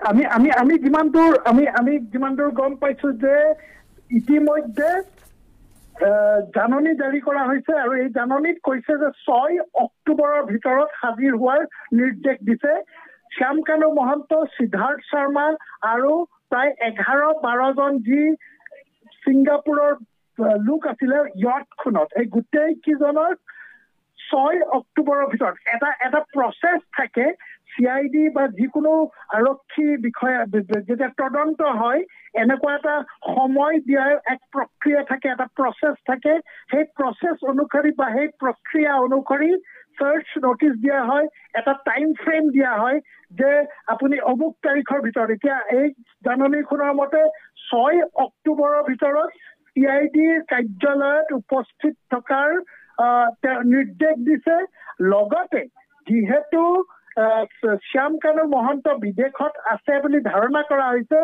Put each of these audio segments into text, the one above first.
আমি যিমান দূৰ গম পাইছো যে ইতিমধ্যে জাননী জাৰি কৰা হৈছে আৰু এই জাননীত কৈছে যে 6 অক্টোবৰৰ ভিতৰত হাজিৰ হোৱাৰ নিৰ্দেশ দিছে শ্যাম কানু মহন্ত, সিদ্ধাৰ্থ শৰ্মা আৰু প্ৰায় 11-12 জন যি ছিংগাপুৰৰ লোক আছিলে য়টখনত। এই গোটেই কেইজনৰ 6 অক্টোবৰৰ ভিতৰত এটা প্ৰচেছ থাকে। CID বা যিকোনো আৰক্ষী বিষয়া যেতিয়া তদন্ত হয় এনেকুৱা এটা সময় দিয়াৰ এক প্ৰক্ৰিয়া থাকে, এটা প্ৰচেছ থাকে। সেই প্ৰচেছ অনুসৰি বা সেই প্ৰক্ৰিয়া অনুসৰি সাৰ্চ নোটিছ দিয়া হয়, এটা টাইম ফ্ৰেম দিয়া হয় যে আপুনি অমুক তাৰিখৰ ভিতৰত। এতিয়া এই জাননীখনৰ মতে 6 অক্টোবৰৰ ভিতৰত CIDৰ কাৰ্যালয়ত উপস্থিত থকাৰ নিৰ্দেশ দিছে। লগতে যিহেতু শ্যাম কানু মহন্ত বিদেশত আছে বুলি ধাৰণা কৰা হৈছে,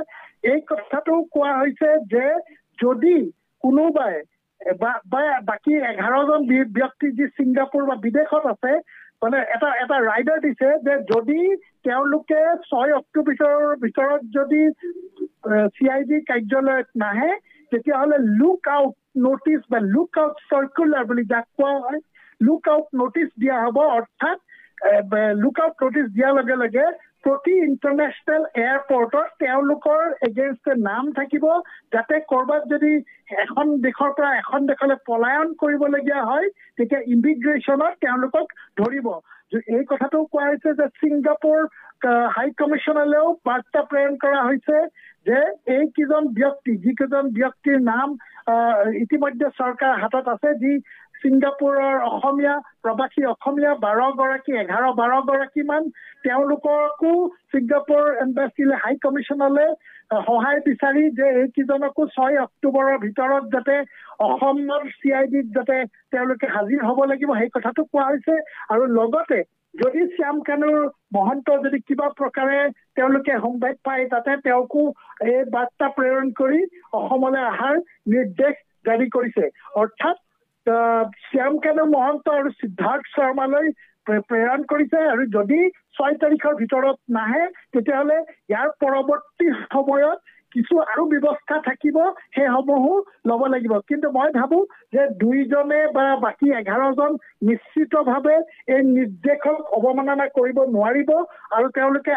এই কথাটো কোৱা হৈছে যে যদি কোনোবাই বা বাকী 11 জন ব্যক্তি যি ছিংগাপুৰ বা বিদেশত আছে, মানে এটা ৰাইডাৰ দিছে যে যদি তেওঁলোকে 6 অক্টোবৰৰ ভিতৰত যদি CID কাৰ্যালয়ত নাহে তেতিয়াহ'লে লুক আউট নোটিছ বা লুক আউট চাৰ্কুলাৰ বুলি যাক কোৱা হয়, লুক আউট নোটিছ দিয়া হ'ব। অৰ্থাৎ লুক আউট নোটিছ দিয়াৰ লগে লগে প্ৰতি ইণ্টাৰনেশ্যনেল এয়াৰপৰ্টত তেওঁলোকৰ এগেইনষ্টে নাম থাকিব, যাতে ক'ৰবাত যদি এখন দেশৰ পৰা এখন দেশলৈ পলায়ন কৰিবলগীয়া হয় তেতিয়া ইমিগ্ৰেশ্যনত তেওঁলোকক ধৰিব। এই কথাটো কোৱা হৈছে যে ছিংগাপুৰ হাই কমিশ্যনলৈও বাৰ্তা প্ৰেৰণ কৰা হৈছে যে যিকেইজন ব্যক্তিৰ নাম ইতিমধ্যে চৰকাৰৰ হাতত আছে, যি ছিংগাপুৰৰ অসমীয়া প্ৰবাসী অসমীয়া 11-12 গৰাকীমান, তেওঁলোককো ছিংগাপুৰ এম্বাছিলৈ হাই কমিশ্যনলৈ সহায় বিচাৰি যে এইকেইজনকো 6 অক্টোবৰৰ ভিতৰত যাতে অসমৰ CIDত যাতে তেওঁলোকে হাজিৰ হ'ব লাগিব, সেই কথাটো কোৱা হৈছে। আৰু লগতে যদি শ্যাম কানু মহন্ত যদি কিবা প্ৰকাৰে তেওঁলোকে সংবাদ পায় তাতে তেওঁকো এই বাৰ্তা প্ৰেৰণ কৰি অসমলৈ অহাৰ নিৰ্দেশ জাৰি কৰিছে। অৰ্থাৎ শ্যাম কানু মহন্ত আৰু সিদ্ধাৰ্থ শৰ্মালৈ প্ৰেৰণ কৰিছে। আৰু যদি 6 তাৰিখৰ ভিতৰত নাহে তেতিয়াহ'লে ইয়াৰ পৰৱৰ্তী সময়ত কিছু আৰু ব্যৱস্থা থাকিব, সেইসমূহো ল'ব লাগিব। কিন্তু মই ভাবোঁ যে 2 জনে বা বাকী 11 জন নিশ্চিতভাৱে এই নিৰ্দেশক অৱমাননা কৰিব নোৱাৰিব আৰু তেওঁলোকে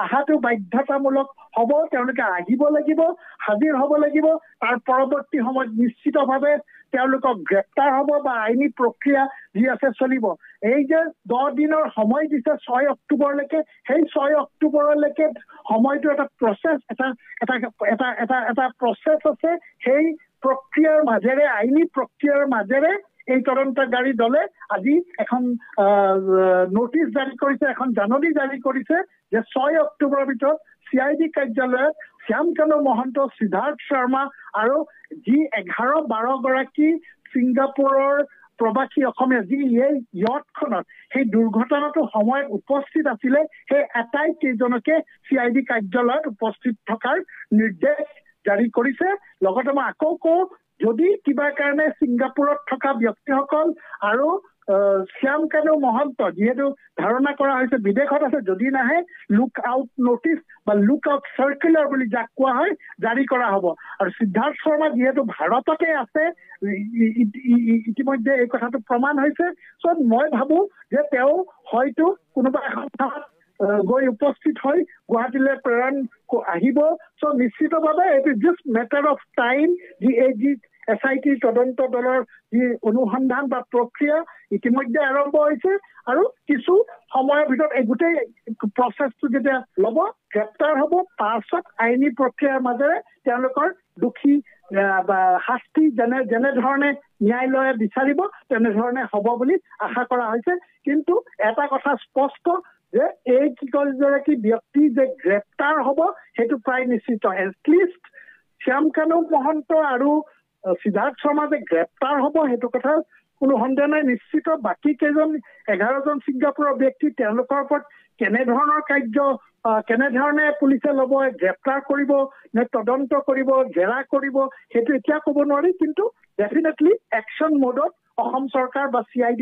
আহাটো বাধ্যতামূলক হ'ব। তেওঁলোকে আহিব লাগিব, হাজিৰ হ'ব লাগিব। তাৰ পৰৱৰ্তী সময়ত নিশ্চিতভাৱে তেওঁলোকক গ্ৰেপ্তাৰ হ'ব বা আইনী প্ৰক্ৰিয়া যি আছে চলিব। এই যে 10 দিনৰ সময় দিছে 6 অক্টোবৰলৈকে, সেই 6 অক্টোবৰলৈকে সময়টো এটা প্ৰচেছ এটা প্ৰচেছ আছে। সেই প্ৰক্ৰিয়াৰ মাজেৰে, আইনী প্ৰক্ৰিয়াৰ মাজেৰে এই তদন্তকাৰী দলে আজি এখন নোটিছ জাৰি কৰিছে, এখন জাননী জাৰি কৰিছে যে 6 অক্টোবৰৰ ভিতৰত CID কাৰ্যালয়ত শ্যাম কানু মহন্ত, সিদ্ধাৰ্থ শৰ্মা আৰু যি 11-12 গৰাকী ছিংগাপুৰৰ প্ৰবাসী অসমীয়া যি এই য়টখনত সেই দুৰ্ঘটনাটো সময়ত উপস্থিত আছিলে, সেই আটাইকেইজনকে CID কাৰ্যালয়ত উপস্থিত থকাৰ নিৰ্দেশ জাৰি কৰিছে। লগতে মই আকৌ কওঁ, যদি কিবা কাৰণে ছিংগাপুৰত থকা ব্যক্তিসকল আৰু শ্যাম কানু মহন্ত যিহেতু ধাৰণা কৰা হৈছে বিদেশত আছে, যদি নাহে লুক আউট নোটিছ বা লুক আউট চাৰ্কুলাৰ বুলি যাক কোৱা হয় জাৰি কৰা হ'ব। আৰু সিদ্ধাৰ্থ শৰ্মা যিহেতু ভাৰততে আছে, ইতিমধ্যে এই কথাটো প্ৰমাণ হৈছে। চ' মই ভাবোঁ যে তেওঁ হয়তো কোনোবা এখন ঠাইত গৈ উপস্থিত হৈ গুৱাহাটীলৈ প্ৰেৰণ আহিব। চ' নিশ্চিতভাৱে এইটো জাষ্ট মেটাৰ অফ টাইম। যি SIT তদন্ত দলৰ যি অনুসন্ধান বা প্ৰক্ৰিয়া ইতিমধ্যে আৰম্ভ হৈছে আৰু কিছু সময়ৰ ভিতৰত এই গোটেই প্ৰচেছটো যেতিয়া ল'ব, গ্ৰেপ্তাৰ হ'ব, পাছত আইনী প্ৰক্ৰিয়াৰ মাজেৰে তেওঁলোকৰ দোষী বা শাস্তি যেনেধৰণে ন্যায়ালয়ে বিচাৰিব তেনেধৰণে হ'ব বুলি আশা কৰা হৈছে। কিন্তু এটা কথা স্পষ্ট যে এই কেইগৰাকী ব্যক্তি যে গ্ৰেপ্তাৰ হ'ব সেইটো প্ৰায় নিশ্চিত। এটলিষ্ট শ্যাম কানু মহন্ত আৰু সিদ্ধাৰ্থ শৰ্মা যে গ্ৰেপ্তাৰ হ'ব সেইটো কথা কোনো সন্দেহ নাই, নিশ্চিত। বাকী কেইজন 11 জন ছিংগাপুৰৰ ব্যক্তি তেওঁলোকৰ ওপৰত কেনেধৰণে পুলিচে ল'ব, গ্ৰেপ্তাৰ কৰিব নে তদন্ত কৰিব, জেৰা কৰিব, সেইটো এতিয়া ক'ব নোৱাৰি। কিন্তু ডেফিনেটলি একশ্যন মোডত অসম চৰকাৰ বা CID